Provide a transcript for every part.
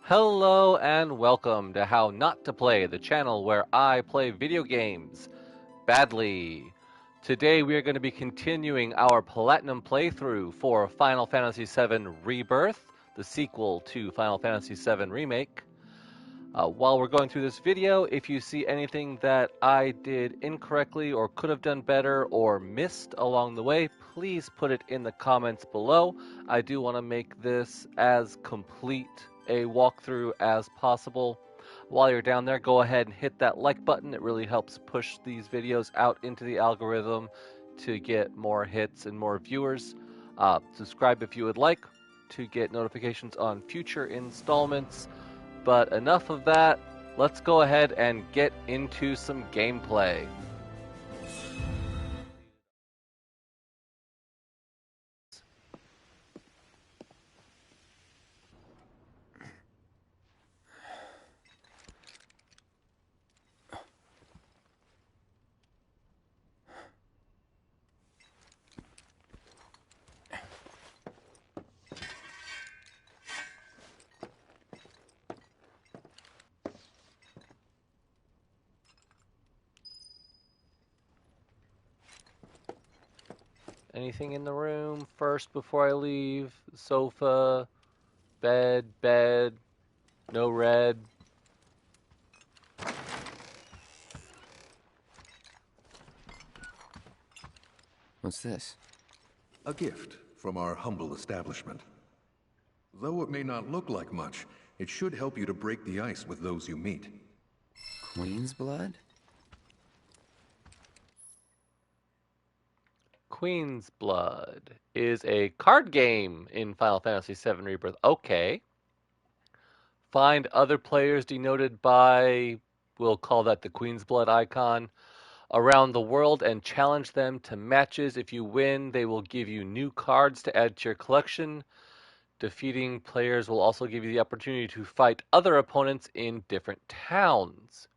Hello and welcome to How Not to Play, the channel where I play video games badly. Today we are going to be continuing our Platinum playthrough for Final Fantasy VII Rebirth, the sequel to Final Fantasy VII Remake. While we're going through this video, if you see anything that I did incorrectly or could have done better or missed along the way, please put it in the comments below. I do want to make this as complete a walkthrough as possible. While you're down there, go ahead and hit that like button. It really helps push these videos out into the algorithm to get more hits and more viewers. Subscribe if you would like to get notifications on future installments. But enough of that, let's go ahead and get into some gameplay. Anything in the room first before I leave? Sofa, bed, no red. What's this? A gift from our humble establishment. Though it may not look like much, it should help you to break the ice with those you meet. Queen's blood? Queen's Blood is a card game in Final Fantasy VII Rebirth. Okay. Find other players denoted by, we'll call that the Queen's Blood icon, around the world and challenge them to matches. If you win, they will give you new cards to add to your collection. Defeating players will also give you the opportunity to fight other opponents in different towns.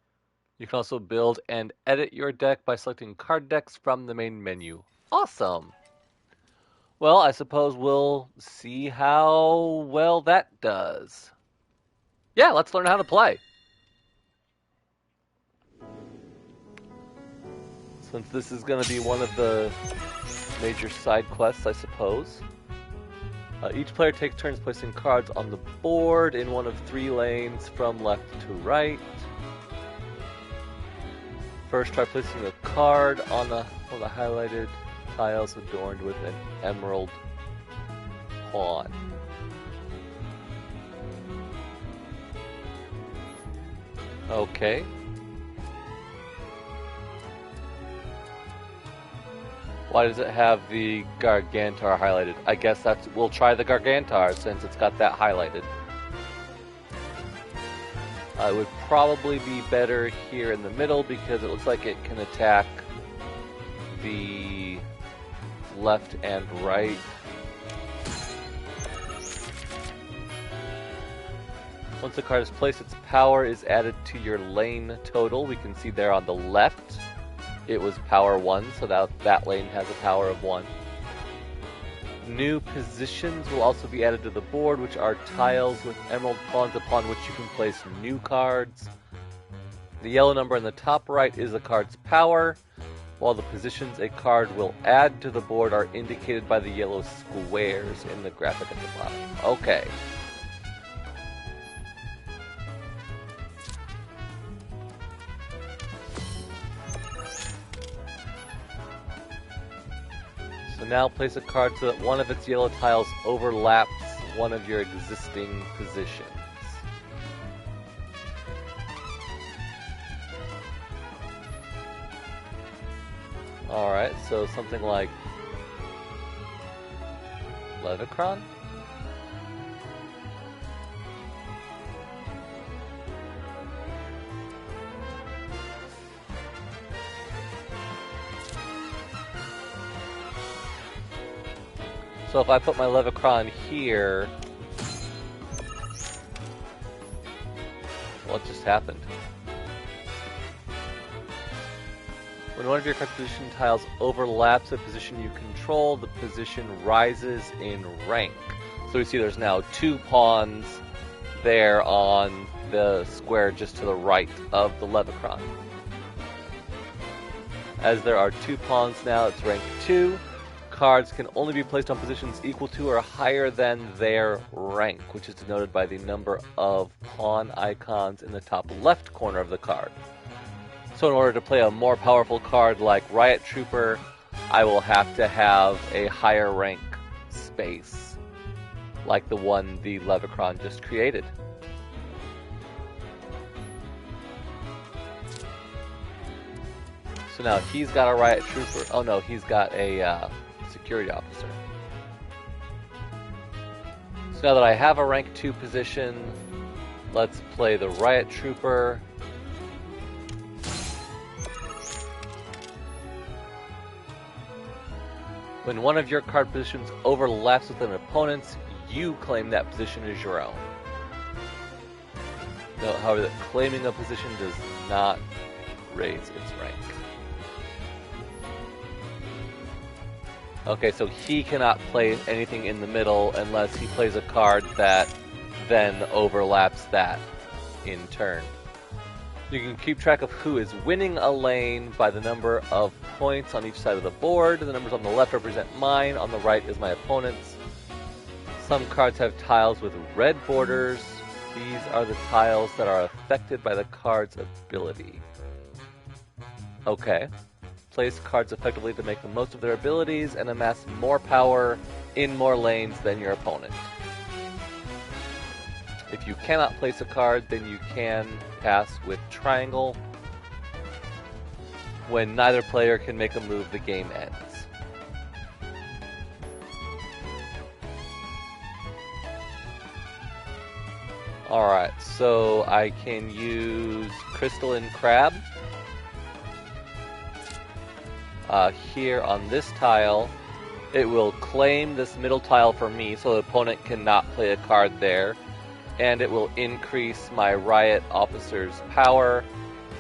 You can also build and edit your deck by selecting card decks from the main menu. Awesome! Well, I suppose we'll see how well that does. Yeah, let's learn how to play. Since this is going to be one of the major side quests, I suppose. Each player takes turns placing cards on the board in one of 3 lanes from left to right. First, try placing a card on one of the highlighted tiles adorned with an emerald pawn. Okay. Why does it have the Gargantar highlighted? I guess we'll try the Gargantar since it's got that highlighted. It would probably be better here in the middle because it looks like it can attack the left and right. Once the card is placed, its power is added to your lane total. We can see there on the left it was power 1, so that lane has a power of 1. New positions will also be added to the board, which are tiles with emerald pawns upon which you can place new cards. The yellow number in the top right is a card's power, while the positions a card will add to the board are indicated by the yellow squares in the graphic at the bottom. Okay. So now place a card so that one of its yellow tiles overlaps one of your existing positions. Alright, so something like Levicron? So if I put my Levicron here, what just happened? When one of your card position tiles overlaps a position you control, the position rises in rank. So we see there's now 2 pawns there on the square just to the right of the Levicron. As there are 2 pawns now, it's rank 2. Cards can only be placed on positions equal to or higher than their rank, which is denoted by the number of pawn icons in the top left corner of the card. So in order to play a more powerful card like Riot Trooper, I will have to have a higher rank space, like the one the Levicron just created. So now he's got a Riot Trooper. Oh no, he's got a security officer. So now that I have a rank 2 position, let's play the Riot Trooper. When one of your card positions overlaps with an opponent's, you claim that position as your own. Note, however, that claiming a position does not raise its rank. Okay, so he cannot play anything in the middle unless he plays a card that then overlaps that in turn. You can keep track of who is winning a lane by the number of points on each side of the board. The numbers on the left represent mine, on the right is my opponent's. Some cards have tiles with red borders. These are the tiles that are affected by the card's ability. Okay. Place cards effectively to make the most of their abilities and amass more power in more lanes than your opponent. If you cannot place a card, then you can pass with triangle. When neither player can make a move, the game ends. Alright, so I can use Crystalline Crab. Here on this tile, it will claim this middle tile for me, so the opponent cannot play a card there. And it will increase my Riot Officer's power,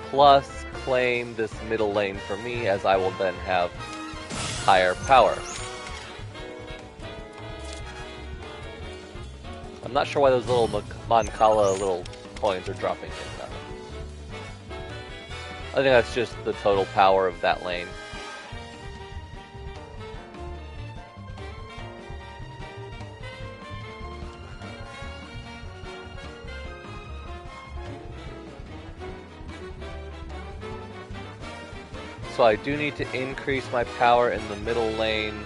plus claim this middle lane for me, as I will then have higher power. I'm not sure why those little Mancala little coins are dropping in that. I think that's just the total power of that lane. So I do need to increase my power in the middle lane,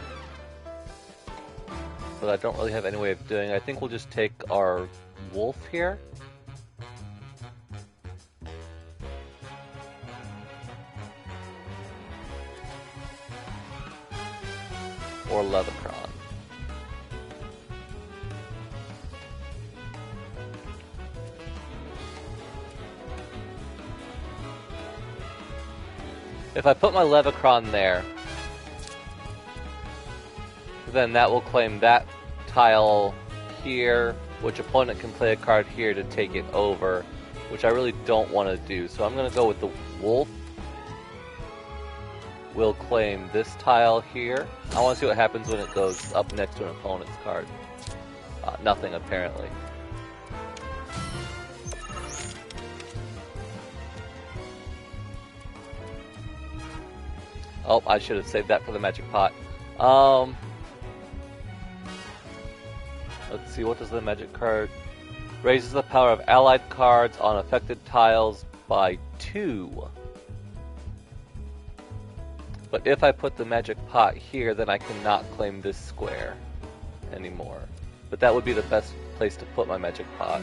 but I don't really have any way of doing it. I think we'll just take our wolf here. Or Levicron. If I put my Levicron there, then that will claim that tile here, which opponent can play a card here to take it over, which I really don't want to do. So I'm going to go with the wolf. We'll claim this tile here. I want to see what happens when it goes up next to an opponent's card. Nothing, apparently. Oh, I should have saved that for the magic pot. Let's see, what does the magic card? Raises the power of allied cards on affected tiles by 2. But if I put the magic pot here, then I cannot claim this square anymore. But that would be the best place to put my magic pot.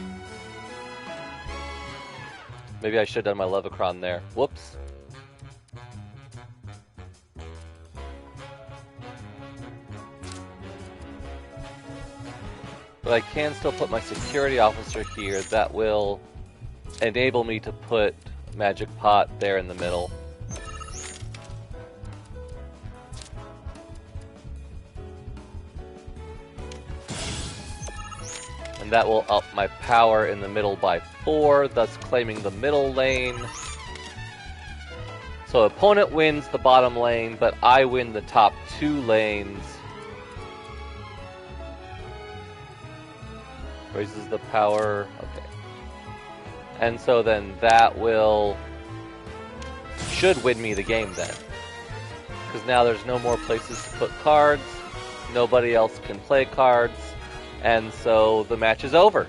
Maybe I should have done my Levicron there. Whoops. But I can still put my security officer here. That will enable me to put magic pot there in the middle. And that will up my power in the middle by 4, thus claiming the middle lane. So opponent wins the bottom lane, but I win the top 2 lanes. Raises the power. Okay. And so then that should win me the game then. Because now there's no more places to put cards. Nobody else can play cards. And so the match is over.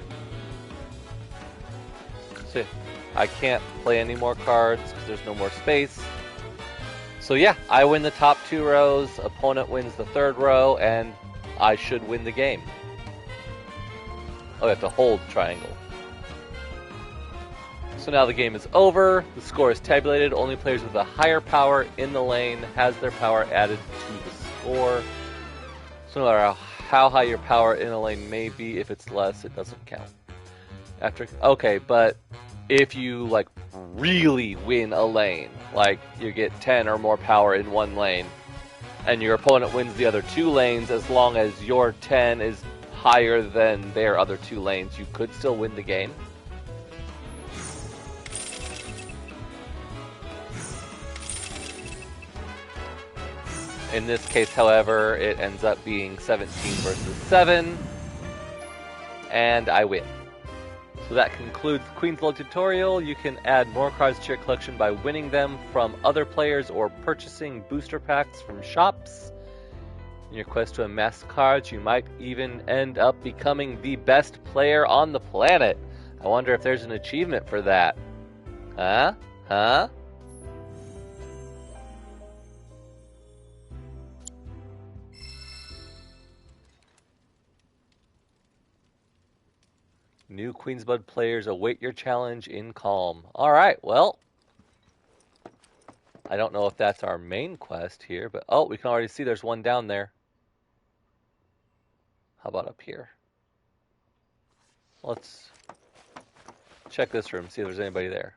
So I can't play any more cards because there's no more space. So yeah, I win the top 2 rows, opponent wins the 3rd row, and I should win the game. Oh, I have to hold triangle. So now the game is over, the score is tabulated, only players with a higher power in the lane has their power added to the score. So no matter how high your power in a lane may be, if it's less, it doesn't count. Okay, but if you like really win a lane, like you get 10 or more power in one lane, and your opponent wins the other 2 lanes, as long as your 10 is higher than their other 2 lanes, you could still win the game. In this case, however, it ends up being 17 versus 7, and I win. So that concludes the Queen's Blood tutorial. You can add more cards to your collection by winning them from other players or purchasing booster packs from shops. In your quest to amass cards, you might even end up becoming the best player on the planet. I wonder if there's an achievement for that. Huh? New Queen's Blood players await your challenge in Kalm. Alright, well. I don't know if that's our main quest here, but oh, we can already see there's one down there. How about up here? Let's check this room, see if there's anybody there.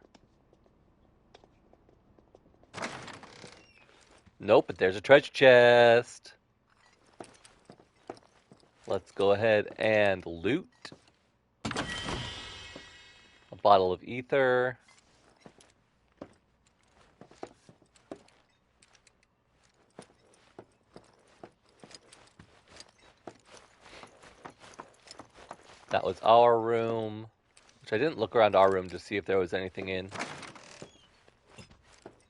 Nope, but there's a treasure chest. Let's go ahead and loot. A bottle of ether. That was our room, which I didn't look around our room to see if there was anything in.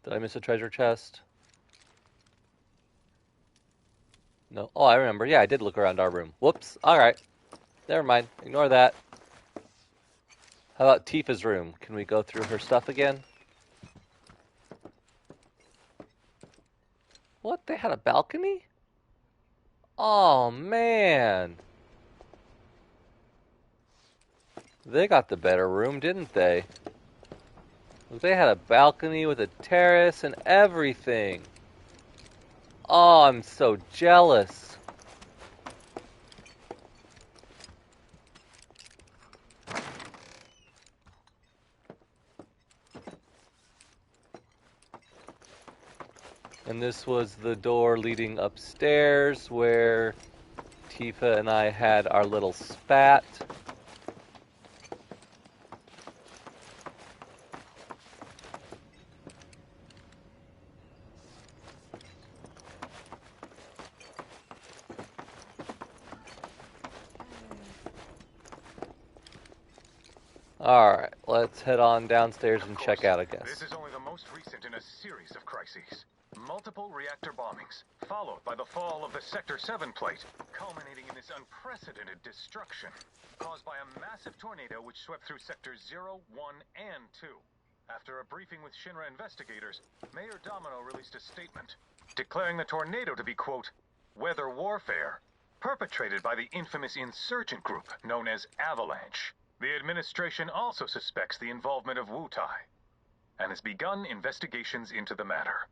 Did I miss a treasure chest? No. Oh, I remember. Yeah, I did look around our room. Whoops. Alright. Never mind. Ignore that. How about Tifa's room? Can we go through her stuff again? What? They had a balcony? Oh, man. They got the better room, didn't they? They had a balcony with a terrace and everything. Oh, I'm so jealous. And this was the door leading upstairs where Tifa and I had our little spat. Alright, let's head on downstairs and check out, I guess. This is only the most recent in a series of crises. Multiple reactor bombings, followed by the fall of the Sector 7 plate, culminating in this unprecedented destruction, caused by a massive tornado which swept through Sectors 0, 1, and 2. After a briefing with Shinra investigators, Mayor Domino released a statement, declaring the tornado to be, quote, weather warfare, perpetrated by the infamous insurgent group known as Avalanche. The administration also suspects the involvement of Wutai, and has begun investigations into the matter.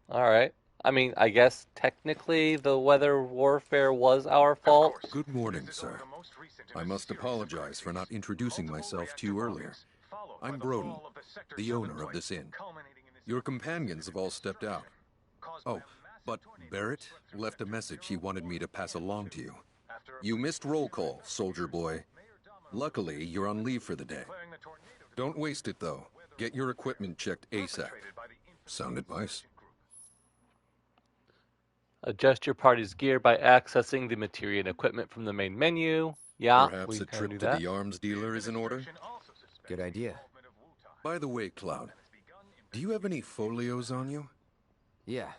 Alright. I mean, I guess technically the weather warfare was our fault. Good morning, sir. I must apologize for not introducing myself to you earlier. I'm Broden, the owner of this inn. Your companions have all stepped out. Oh, but Barrett left a message he wanted me to pass along to you. You missed roll call, soldier boy. Luckily, you're on leave for the day. Don't waste it, though. Get your equipment checked ASAP. Sound advice? Adjust your party's gear by accessing the materia and equipment from the main menu. Yeah, Perhaps we a kind of trip do to that. the arms dealer is in order? Good idea. By the way, Cloud, do you have any folios on you? Yeah.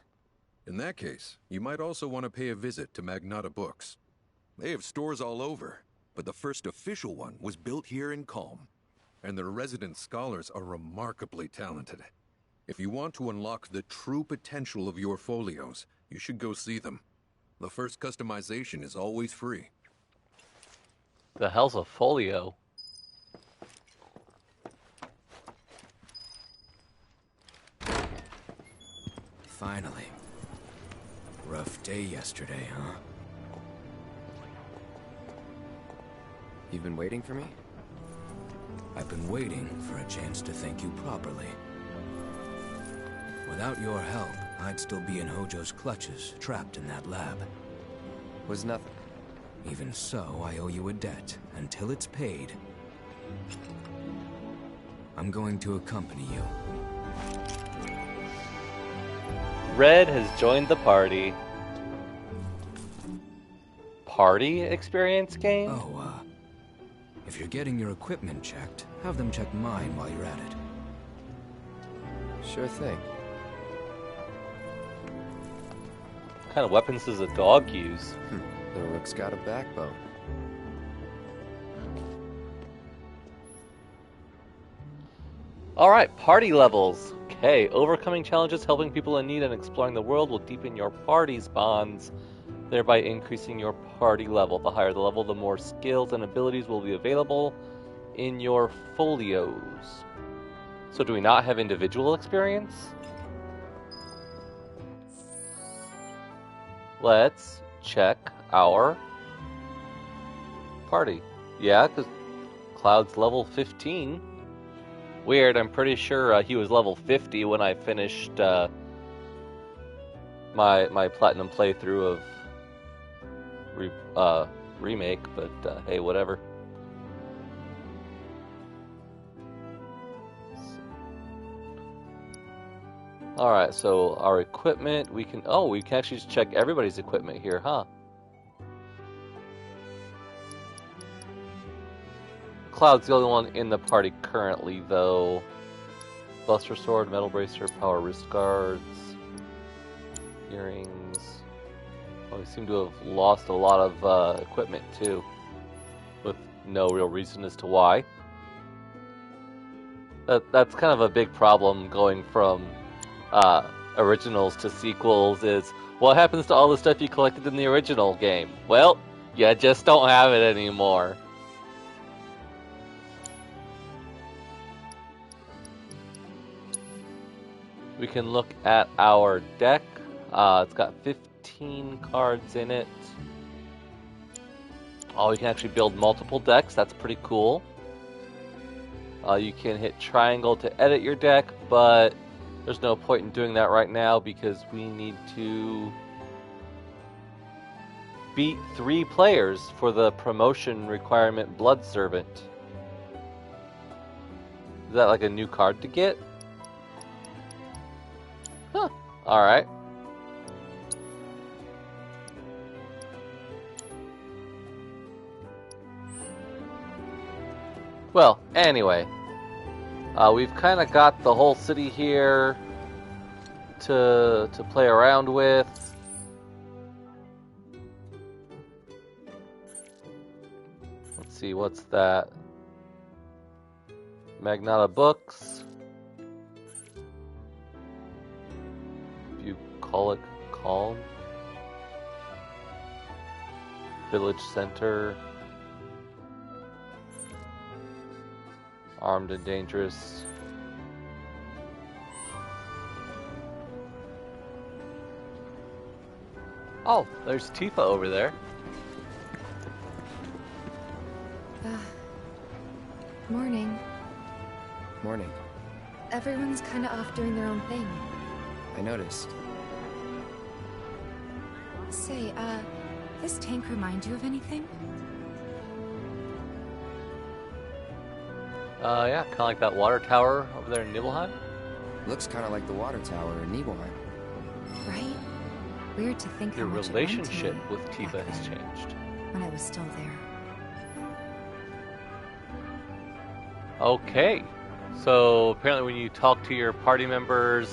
In that case, you might also want to pay a visit to Magnata Books. They have stores all over, but the first official one was built here in Kalm, and their resident scholars are remarkably talented. If you want to unlock the true potential of your folios, you should go see them. The first customization is always free. The hell's a folio? Finally. Rough day yesterday, huh? You've been waiting for me? I've been waiting for a chance to thank you properly. Without your help, I'd still be in Hojo's clutches, trapped in that lab. Was nothing. Even so, I owe you a debt. Until it's paid, I'm going to accompany you. Red has joined the party. Party experience game? Oh, if you're getting your equipment checked, have them check mine while you're at it. Sure thing. What kind of weapons does a dog use? The rook's got a backbone. Alright, party levels. Okay, overcoming challenges, helping people in need, and exploring the world will deepen your party's bonds, thereby increasing your party level. The higher the level, the more skills and abilities will be available in your folios. So do we not have individual experience? Let's check our party. Yeah, because Cloud's level 15. Weird, I'm pretty sure he was level 50 when I finished my platinum playthrough of Remake, but hey, whatever. Alright, so our equipment, we can actually just check everybody's equipment here, huh? Cloud's the only one in the party currently, though. Buster Sword, Metal Bracer, Power Wrist Guards, Earrings. Oh, we seem to have lost a lot of equipment, too. With no real reason as to why. That's kind of a big problem going from originals to sequels is, what happens to all the stuff you collected in the original game? Well, you just don't have it anymore. We can look at our deck. It's got 15 cards in it. Oh, you can actually build multiple decks. That's pretty cool. You can hit triangle to edit your deck, but there's no point in doing that right now because we need to beat 3 players for the promotion requirement Blood Servant. Is that like a new card to get? Huh. Alright. Well, anyway. We've kind of got the whole city here to play around with. Let's see, what's that? Magnata Books. Bucolic Kalm. Village Center. Armed and Dangerous. Oh, there's Tifa over there. Morning. Morning. Everyone's kind of off doing their own thing. I noticed. Say, this tank remind you of anything? Yeah, kind of like that water tower over there in Nibelheim. Looks kind of like the water tower in Nibelheim. Right? Weird to think Your how much it meant to relationship me with Tifa back has then, changed. when I was still there. Okay. So apparently when you talk to your party members,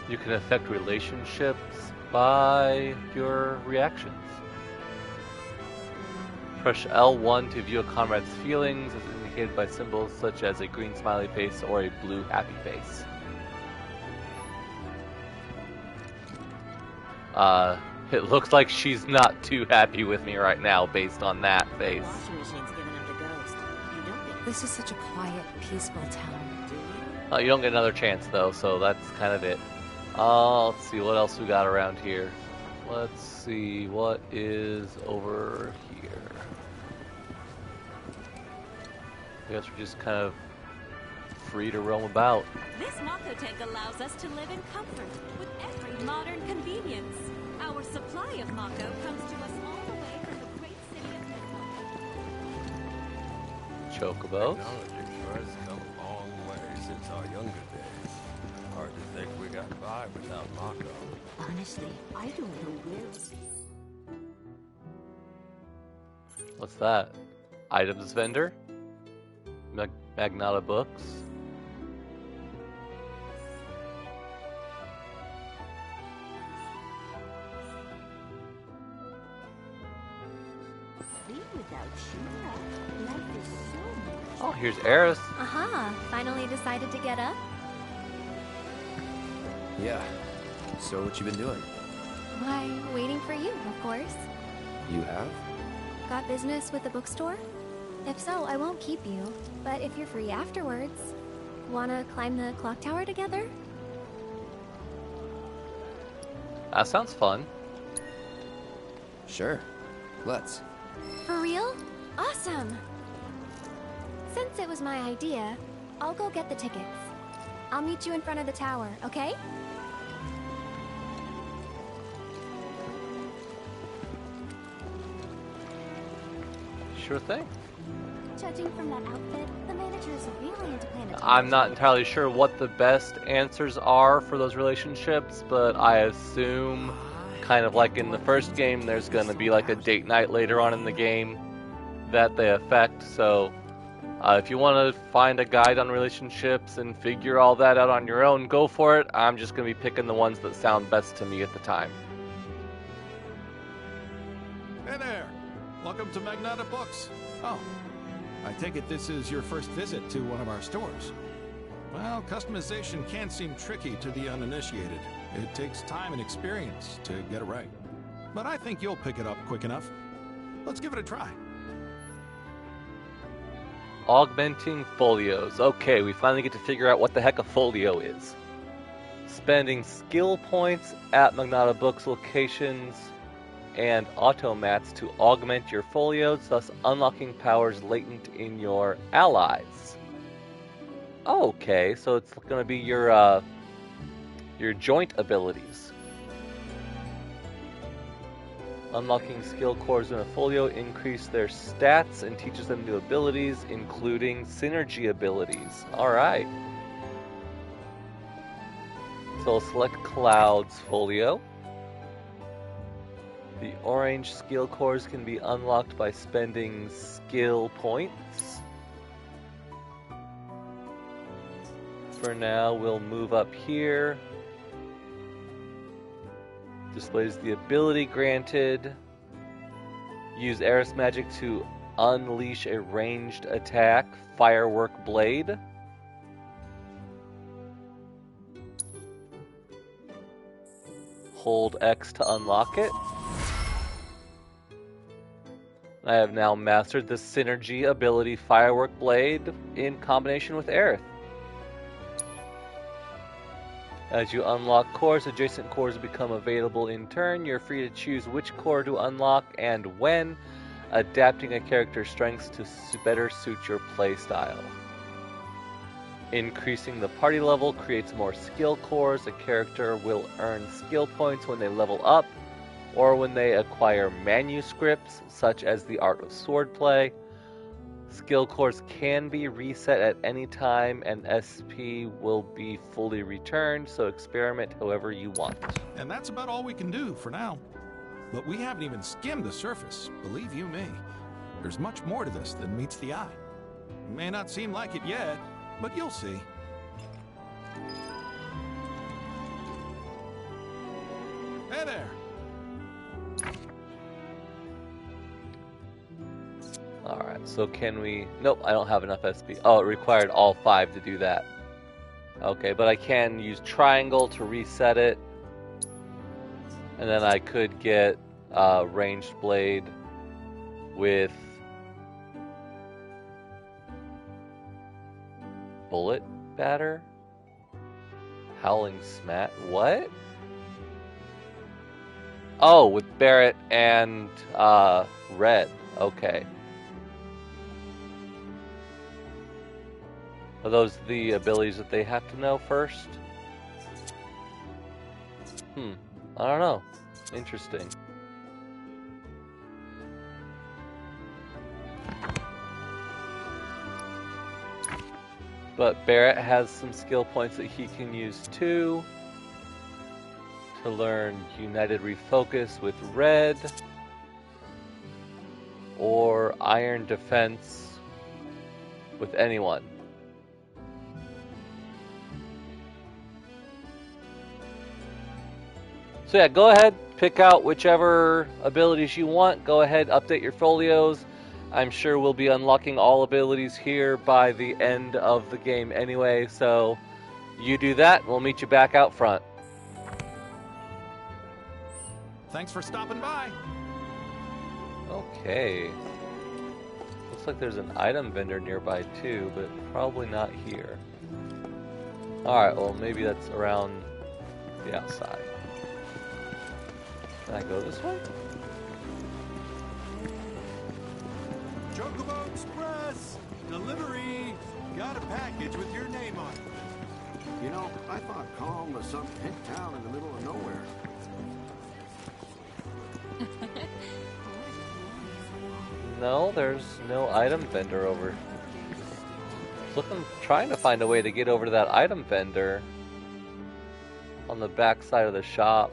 you can affect relationships by your reactions. Press L1 to view a comrade's feelings as indicated by symbols such as a green smiley face or a blue happy face. It looks like she's not too happy with me right now based on that face. Washing machine's giving up the ghost. You don't get This is such a quiet, peaceful town. do you? You don't get another chance though, so that's kind of it. Let's see what else we got around here. Let's see what is over here. I guess we're just kind of free to roam about. This Mako-Tank allows us to live in comfort with every modern convenience. Our supply of Mako comes to us all the way from the great city of Midtown. Chocobo. Technology sure has come a long way since our younger days. Hard to think we got by without Mako. Honestly, I don't know where. What's that? Items vendor? Magnata books? Leave without Shura. Life is so much. Oh, here's Eris. Aha, finally decided to get up? Yeah. So what you been doing? Why, waiting for you, of course. You have? Got business with the bookstore? If so, I won't keep you. But if you're free afterwards, wanna climb the clock tower together? That sounds fun. Sure. Let's. For real? Awesome! Since it was my idea, I'll go get the tickets. I'll meet you in front of the tower, okay? Sure thing. Judging from that outfit, the manager's really into planetary. I'm not entirely sure what the best answers are for those relationships, but I assume, kind of like in the first game, there's going to be like a date night later on in the game that they affect. So if you want to find a guide on relationships and figure all that out on your own, go for it. I'm just going to be picking the ones that sound best to me at the time. Hey there! Welcome to Magnata Books. Oh, I take it this is your first visit to one of our stores. Well, customization can seem tricky to the uninitiated. It takes time and experience to get it right. But I think you'll pick it up quick enough. Let's give it a try. Augmenting folios. Okay, we finally get to figure out what the heck a folio is. Spending skill points at Magnata Books locations and automats to augment your folios, thus unlocking powers latent in your allies. Okay, so it's going to be your joint abilities. Unlocking skill cores in a folio increase their stats and teaches them new abilities, including synergy abilities. Alright. So I'll select Cloud's folio. The orange skill cores can be unlocked by spending skill points. For now, we'll move up here. Displays the ability granted. Use Eris magic to unleash a ranged attack, Firework Blade. Hold X to unlock it. I have now mastered the synergy ability Firework Blade in combination with Aerith. As you unlock cores, adjacent cores become available in turn. You're free to choose which core to unlock and when, adapting a character's strengths to better suit your playstyle. Increasing the party level creates more skill cores. A character will earn skill points when they level up, or when they acquire manuscripts, such as the Art of Swordplay. Skill cores can be reset at any time, and SP will be fully returned, so experiment however you want. And that's about all we can do for now. But we haven't even skimmed the surface, believe you me. There's much more to this than meets the eye. May not seem like it yet, but you'll see. Hey there! Alright, so can we... Nope, I don't have enough SP. Oh, it required all 5 to do that. Okay, but I can use triangle to reset it. And then I could get ranged blade with bullet batter? Howling smack? What? Oh, with Barrett and Red. Okay. Are those the abilities that they have to know first? I don't know. Interesting. But Barrett has some skill points that he can use too. To learn United Refocus with Red. Or Iron Defense with anyone. So yeah, go ahead, pick out whichever abilities you want. Go ahead, update your folios. I'm sure we'll be unlocking all abilities here by the end of the game anyway, so you do that, we'll meet you back out front. Thanks for stopping by. Okay. Looks like there's an item vendor nearby too, but probably not here. Alright, well maybe that's around the outside. Can I go this way? Chocobo Express! Delivery! Got a package with your name on it. You know, I thought Kalm was some hick town in the middle of nowhere. No, there's no item vendor over. Trying to find a way to get over to that item vendor on the back side of the shop.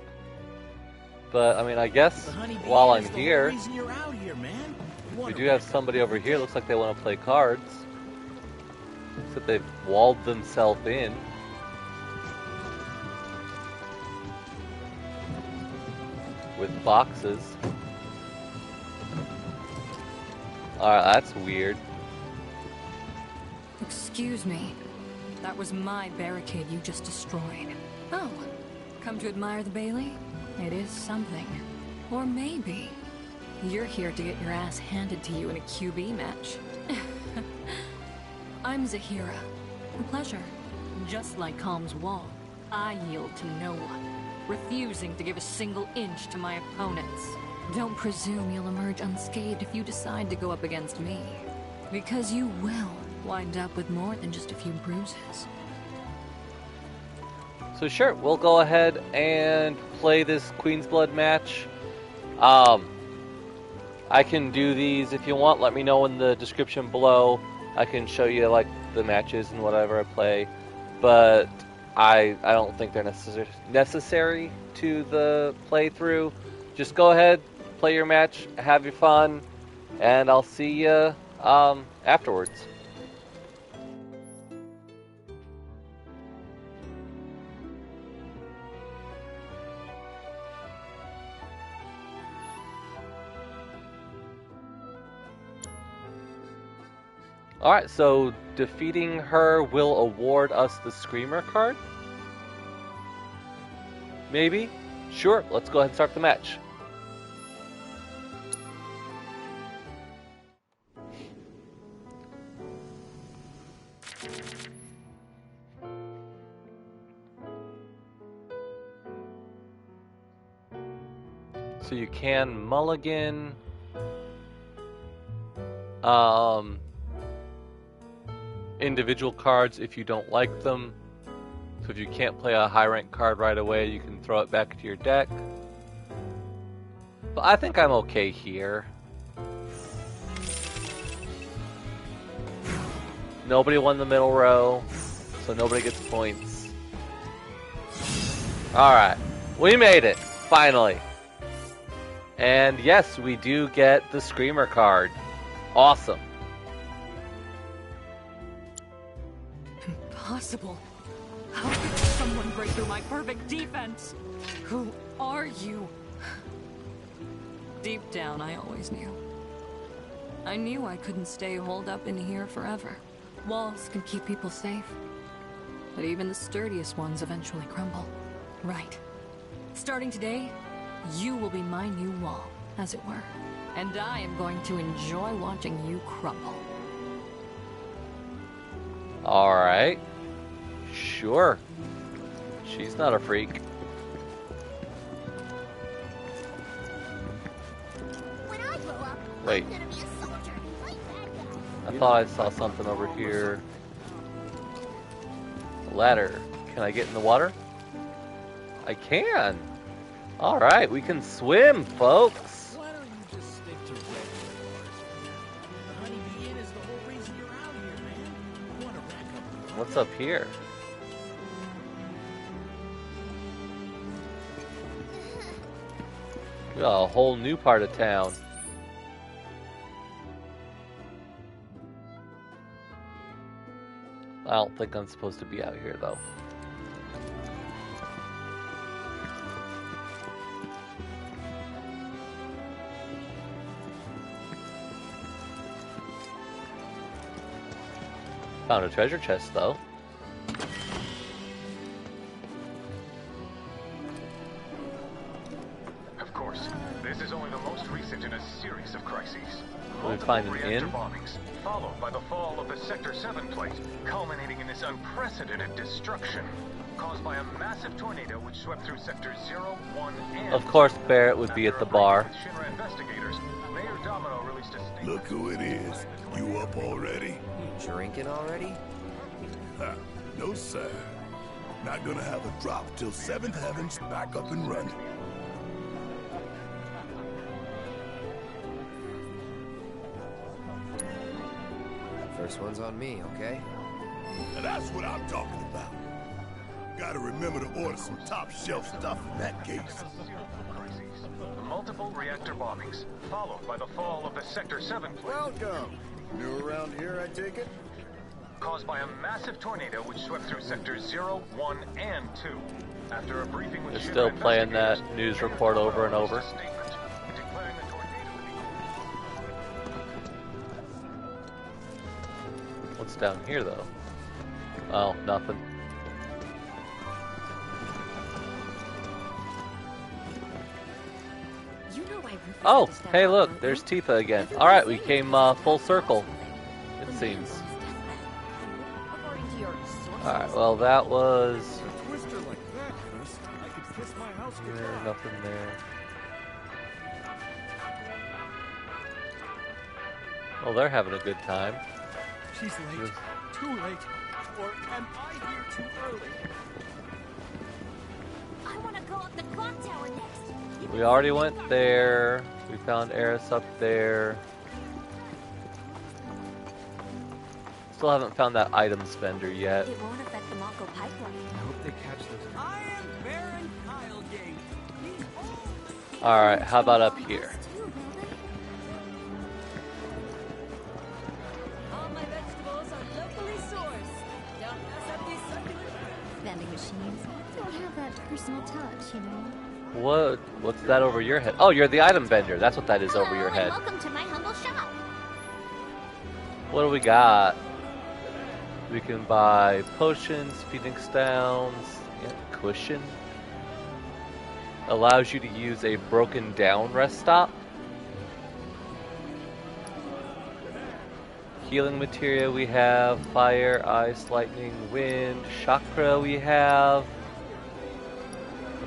But, I mean, I guess while I'm here, we do have somebody over here. Looks like they want to play cards. Except they've walled themselves in. With boxes. Alright, that's weird. Excuse me. That was my barricade you just destroyed. Oh, come to admire the Bailey? It is something. Or maybe you're here to get your ass handed to you in a QB match. I'm Zahira. A pleasure. Just like Kalm's wall, I yield to no one, refusing to give a single inch to my opponents. Don't presume you'll emerge unscathed if you decide to go up against me, because you will wind up with more than just a few bruises. So sure, we'll go ahead and play this Queen's Blood match. I can do these if you want. Let me know in the description below. I can show you like the matches and whatever I play, but I don't think they're necessary to the playthrough. Just go ahead, play your match, have your fun, and I'll see you afterwards. Alright, so defeating her will award us the Screamer card? Maybe? Sure, let's go ahead and start the match. So you can mulligan individual cards if you don't like them. So if you can't play a high rank card right away, you can throw it back into your deck. But I think I'm okay here. Nobody won the middle row, so nobody gets points. Alright, we made it, finally. And yes, we do get the Screamer card. Awesome. Impossible. How could someone break through my perfect defense? Who are you? Deep down, I always knew. I knew I couldn't stay holed up in here forever. Walls can keep people safe, but even the sturdiest ones eventually crumble. Right. Starting today, you will be my new wall, as it were. And I am going to enjoy watching you crumble. Alright. Sure. She's not a freak. Wait. I thought I saw something over here. A ladder. Can I get in the water? I can. Alright, we can swim, folks. Why don't you just stick to regular cars? The Honeybee Inn is the whole reason you're out here, man. You want to rack up. What's up here? We got a whole new part of town. I don't think I'm supposed to be out here, though. Found a treasure chest, though. Of course, this is only the most recent in a series of crises. We find an Reactor inn. bombings, followed by the fall of the Sector 7 plate, culminating in this unprecedented destruction, caused by a massive tornado which swept through Sectors 0, 1, and... Of course, Barrett would be at the bar. With Shinra investigators, Mayor Domino released a statement... Look who it is. You up already? You drinking already? Ha, no sir. Not gonna have a drop till 7th Heaven's back up and running. First one's on me, okay? Now that's what I'm talking about. Gotta remember to order some top-shelf stuff in that case. Multiple reactor bombings, followed by the fall of the Sector 7 plate. Welcome. New around here, I take it? Caused by a massive tornado which swept through Sectors 0, 1, and 2. After a briefing with They're Shinra still playing that investigators, news report over and over. released a statement declaring the tornado to be... What's down here, though? Oh, nothing. Oh, hey, look, there's Tifa again. Alright, we came full circle, it seems. Alright, well, that was... There, nothing there. Well, they're having a good time. She's late. Too late. Or am I here too early? I want to go up the clock tower next. We already went there. We found Eris up there. Still haven't found that items vendor yet. It won't affect the Mako pipeline. I hope they catch those. I am Baron Kylegate. Alright, how about up here? All my vegetables are locally sourced. Don't mess up these succulent Vending machines don't have that personal touch, you know. What's that over your head? Oh, you're the item vendor. That's what that is over your head. Welcome to my humble shop. What do we got? We can buy potions, Phoenix Downs, yeah, cushion. Allows you to use a broken down rest stop. Healing materia we have, fire, ice, lightning, wind, chakra we have.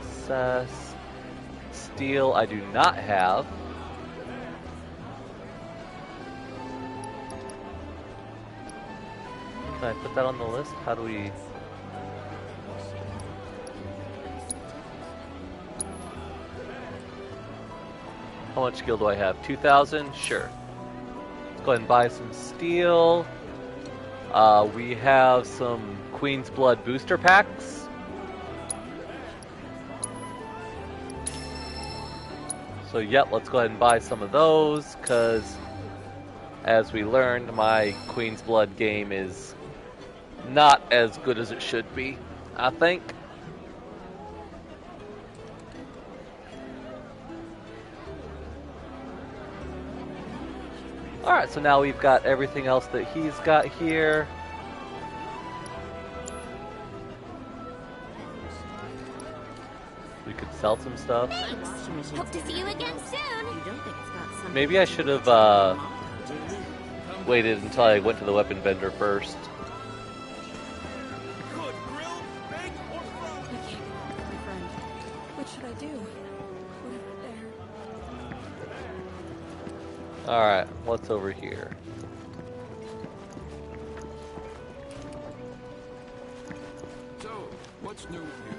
Assess. Steel I do not have. Can I put that on the list? How do we... How much skill do I have? 2,000? Sure. Let's go ahead and buy some steel. We have some Queen's Blood booster packs. So yep, let's go ahead and buy some of those, because as we learned, my Queen's Blood game is not as good as it should be, I think. Alright, so now we've got everything else that he's got here. We could sell some stuff. Thanks. Hope to see you again soon. Maybe I should have waited until I went to the weapon vendor first. What should I do? Alright, what's over here? So, what's new with you?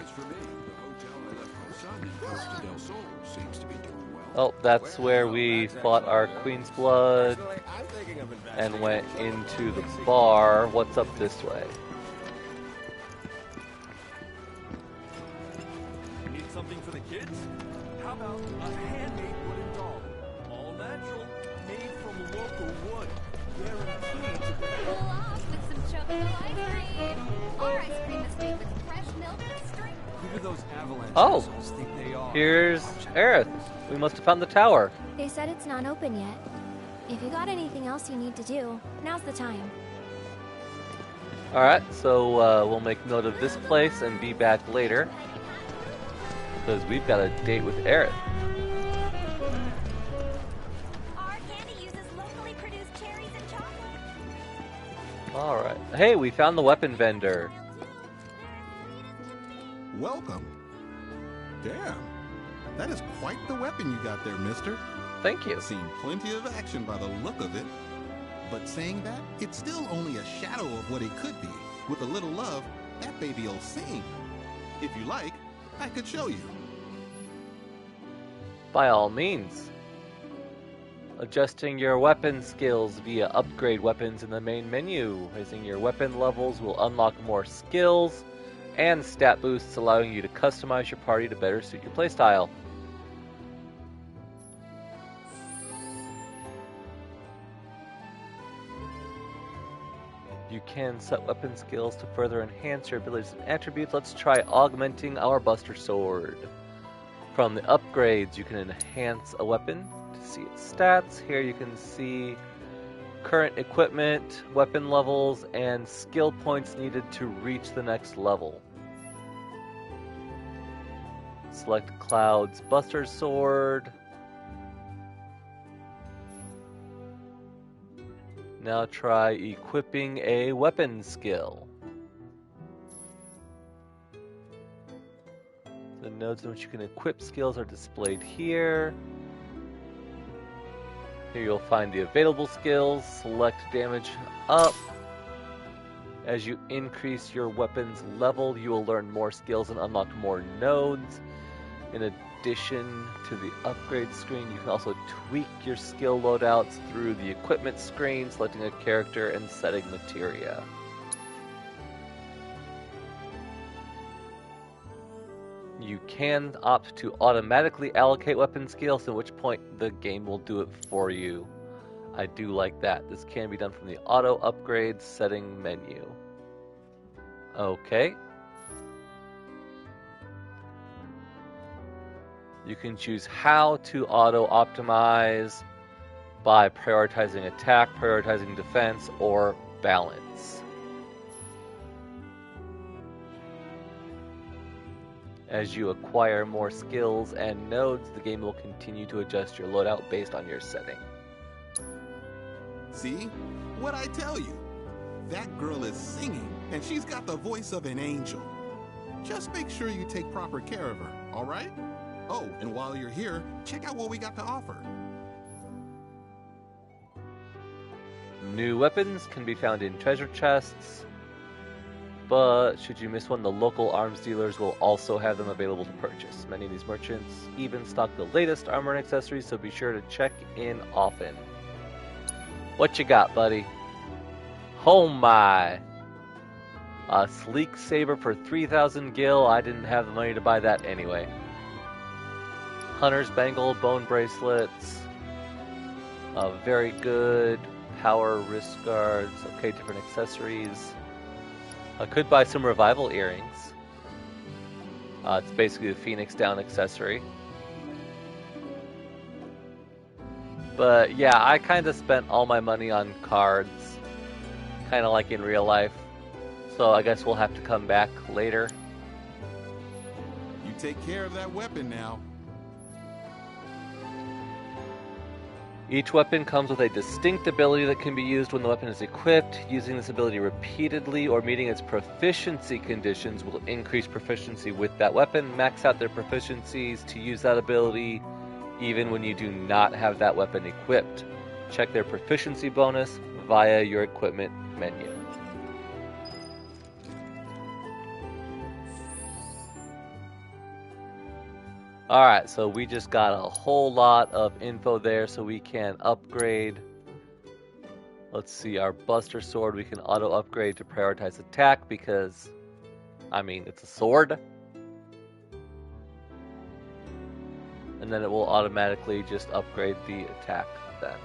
As for me, the hotel I left my son in Costa del Sol seems to be doing well. Oh, that's where we fought our Queen's Blood and went into the bar. What's up this way? Need something for the kids? How about a handmade wooden doll? All natural, made from local wood. Guaranteed to be Cool off with some chocolate ice cream. Our ice cream is made with fresh milk and string. Who do those avalanche Oh, assholes think they are? here's Aerith. We must have found the tower. They said it's not open yet. If you got anything else you need to do, now's the time. Alright, so we'll make note of this place and be back later, because we've got a date with Aerith. Our candy uses locally produced cherries and chocolate. Alright. Hey, we found the weapon vendor. Welcome. Damn. That is quite the weapon you got there, mister. Thank you. Seen plenty of action by the look of it. But saying that, it's still only a shadow of what it could be. With a little love, that baby'll sing. If you like, I could show you. By all means. Adjusting your weapon skills via upgrade weapons in the main menu. Raising your weapon levels will unlock more skills and stat boosts, allowing you to customize your party to better suit your playstyle. You can set weapon skills to further enhance your abilities and attributes. Let's try augmenting our Buster Sword. From the upgrades, you can enhance a weapon to see its stats. Here you can see current equipment, weapon levels, and skill points needed to reach the next level. Select Cloud's Buster Sword. Now try equipping a weapon skill. The nodes in which you can equip skills are displayed here. Here you'll find the available skills. Select damage up. As you increase your weapon's level, you will learn more skills and unlock more nodes. In addition to the upgrade screen, you can also tweak your skill loadouts through the equipment screen, selecting a character and setting materia. You can opt to automatically allocate weapon skills, at which point the game will do it for you. I do like that. This can be done from the auto upgrade setting menu. Okay. You can choose how to auto-optimize by prioritizing attack, prioritizing defense, or balance. As you acquire more skills and nodes, the game will continue to adjust your loadout based on your setting. See? What'd I tell you? That girl is singing, and she's got the voice of an angel. Just make sure you take proper care of her, all right? Oh, and while you're here, check out what we got to offer. New weapons can be found in treasure chests, but should you miss one, the local arms dealers will also have them available to purchase. Many of these merchants even stock the latest armor and accessories, so be sure to check in often. What you got, buddy? Oh my! A sleek saber for 3,000 gil. I didn't have the money to buy that anyway. Hunter's bangle, bone bracelets. Very good. Power wrist guards. Okay, different accessories. I could buy some revival earrings. It's basically the Phoenix Down accessory. But yeah, I kind of spent all my money on cards. Kind of like in real life. So I guess we'll have to come back later. You take care of that weapon now. Each weapon comes with a distinct ability that can be used when the weapon is equipped. Using this ability repeatedly or meeting its proficiency conditions will increase proficiency with that weapon. Max out their proficiencies to use that ability even when you do not have that weapon equipped. Check their proficiency bonus via your equipment menu. Alright, so we just got a whole lot of info there so we can upgrade. Let's see, our Buster Sword we can auto upgrade to prioritize attack because, I mean, it's a sword. And then it will automatically just upgrade the attack then.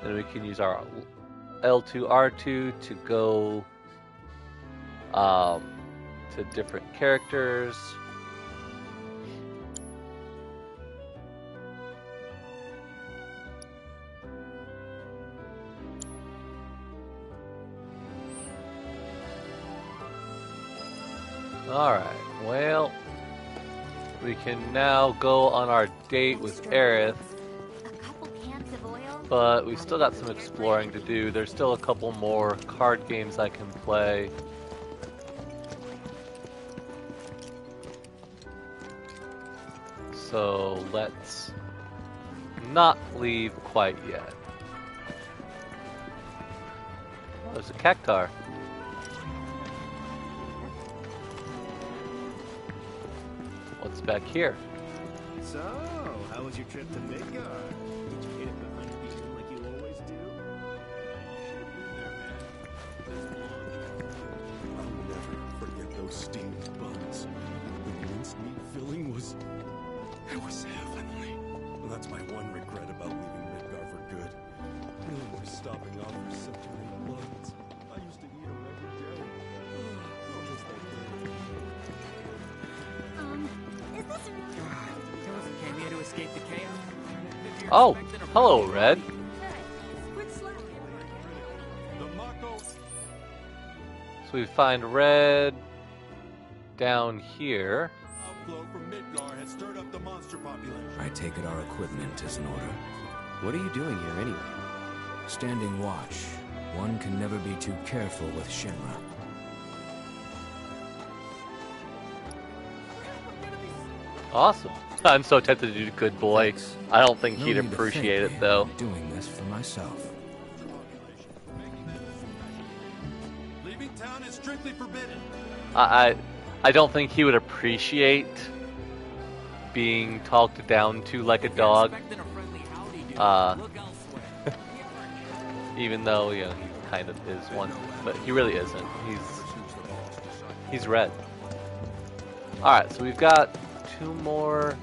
Then we can use our L2, R2 to go to different characters. Alright, well, we can now go on our date with Aerith, but we still got some exploring to do. There's still a couple more card games I can play. So let's not leave quite yet. There's a cactar. What's back here? So, how was your trip to Midgard? Did you hit it behind the beam like you always do? I'll never forget those steamed buns. The mincemeat filling was... it was heavenly. Well, that's my one regret about leaving Midgard for good. We're stopping off for 7 or 8 buns. I used to eat them every day. Just like that. Is this Came here to escape the chaos? Oh, hello, Red. So we find Red down here. Outflow from Midgard has stirred up the monster population. I take it our equipment is in order. What are you doing here anyway? Standing watch. One can never be too careful with Shinra. Awesome. I'm so tempted to do Good Boy. I don't think he'd No need to appreciate thank it me. though. I'm doing this for myself. Leaving town is strictly forbidden. I don't think he would appreciate being talked down to like a dog. Even though, you know, he kind of is one, but he really isn't. He's Red. Alright, so we've got 2 more.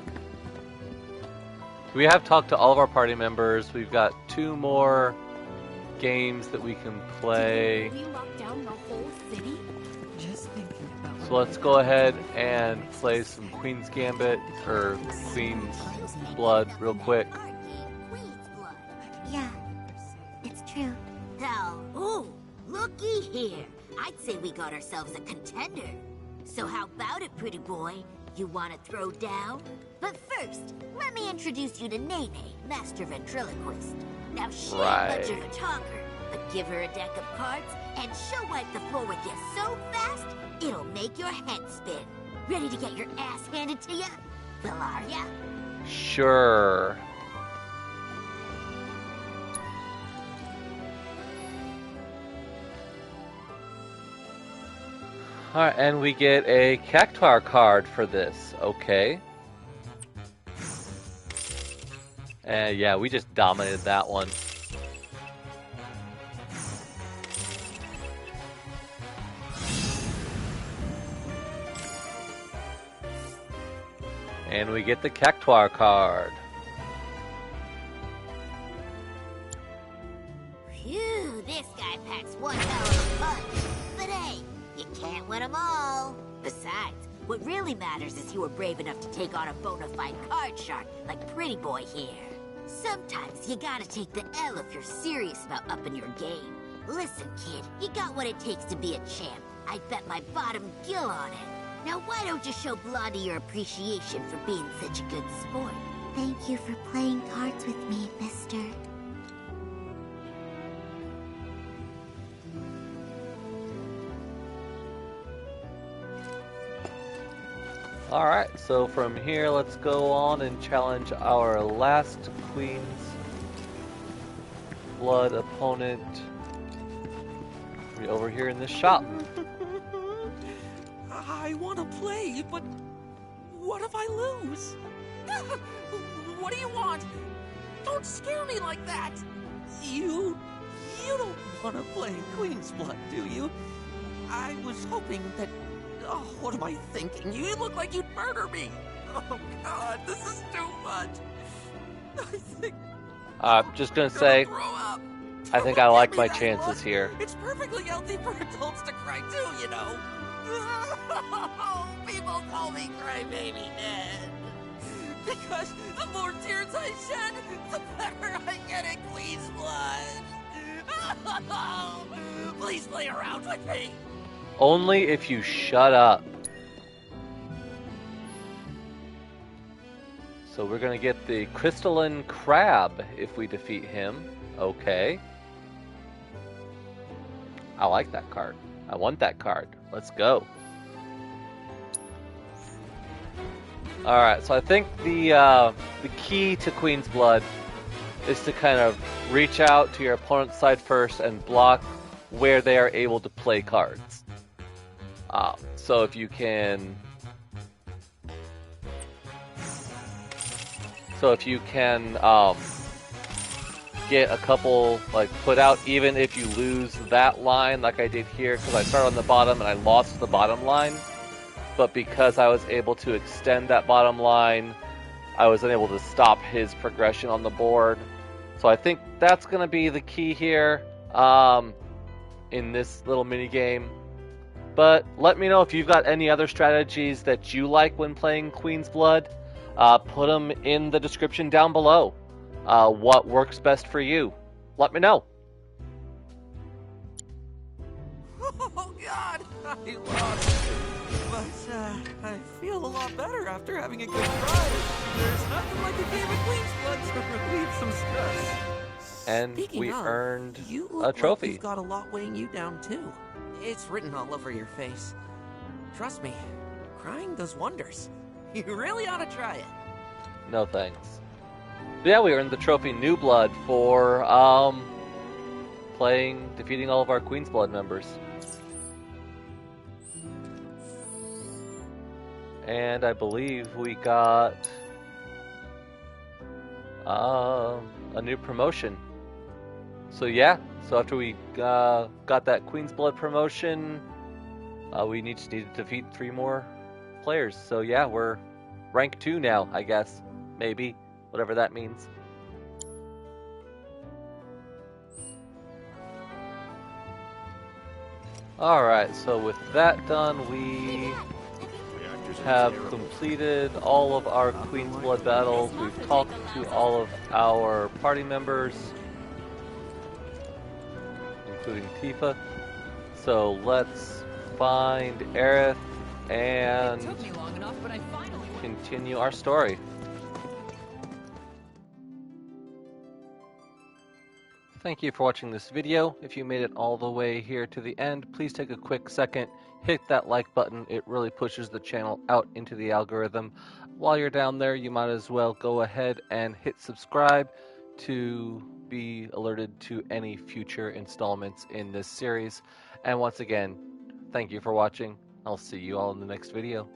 We have talked to all of our party members. We've got 2 more games that we can play. we lock down the whole city? Just thinking about. So let's go ahead and play some Queen's Gambit or Queen's Blood real quick. Yeah, it's true. Hell, ooh, looky here. I'd say we got ourselves a contender. So how about it, pretty boy? You want to throw down? But first, let me introduce you to Nene, master ventriloquist. Now she ain't much of a talker, but give her a deck of cards, and she'll wipe the floor with you so fast, it'll make your head spin. Ready to get your ass handed to ya? Well, are ya? Sure. Alright, and we get a Cactuar card for this. Okay. And yeah, we just dominated that one. And we get the Cactuar card. Phew, this guy packs one hell of a punch. But hey, you can't win them all. Besides, what really matters is you were brave enough to take on a bona fide card shark like Pretty Boy here. Sometimes you gotta take the L if you're serious about upping your game. Listen, kid, you got what it takes to be a champ. I'd bet my bottom gill on it. Now why don't you show Blondie your appreciation for being such a good sport? Thank you for playing cards with me, mister. Alright, so from here, let's go on and challenge our last Queen's Blood opponent. Be over here in this shop. I want to play, but what if I lose? What do you want? Don't scare me like that! You don't want to play Queen's Blood, do you? I was hoping that... Oh, what am I thinking? You look like you'd murder me! Oh god, this is too much! I think... I'm just gonna say, I think I like my chances here. It's perfectly healthy for adults to cry too, you know! People call me Crybaby Ned! Because the more tears I shed, the better I get at Queen's Blood! Please play around with me! Only if you shut up. So we're gonna get the Crystalline Crab if we defeat him. Okay. I like that card. I want that card. Let's go. Alright, so I think the key to Queen's Blood is to kind of reach out to your opponent's side first and block where they are able to play cards. So if you can... get a couple, like, put out even if you lose that line like I did here, because I started on the bottom and I lost the bottom line. But because I was able to extend that bottom line, I was unable to stop his progression on the board. So I think that's going to be the key here in this little mini game. But let me know if you've got any other strategies that you like when playing Queen's Blood. Put them in the description down below. What works best for you? Let me know. Oh god, I lost. But I feel a lot better after having a good ride. There's nothing like a game of Queen's Blood to relieve some stress. And Speaking we of, earned you a look trophy. Like you've got a lot weighing you down too. It's written all over your face. Trust me, crying does wonders. You really ought to try it. No thanks. But yeah, we earned the trophy New Blood for defeating all of our Queen's Blood members. And I believe we got a new promotion. So yeah, so after we got that Queen's Blood promotion, we need to defeat 3 more players. So yeah, we're rank 2 now, I guess. Maybe. Whatever that means. Alright, so with that done, we have completed all of our Queen's Blood battles. We've talked to all of our party members, including Tifa. So let's find Aerith and continue our story. Thank you for watching this video. If you made it all the way here to the end, please take a quick second, hit that like button. It really pushes the channel out into the algorithm. While you're down there, you might as well go ahead and hit subscribe to be alerted to any future installments in this series. And once again, thank you for watching. I'll see you all in the next video.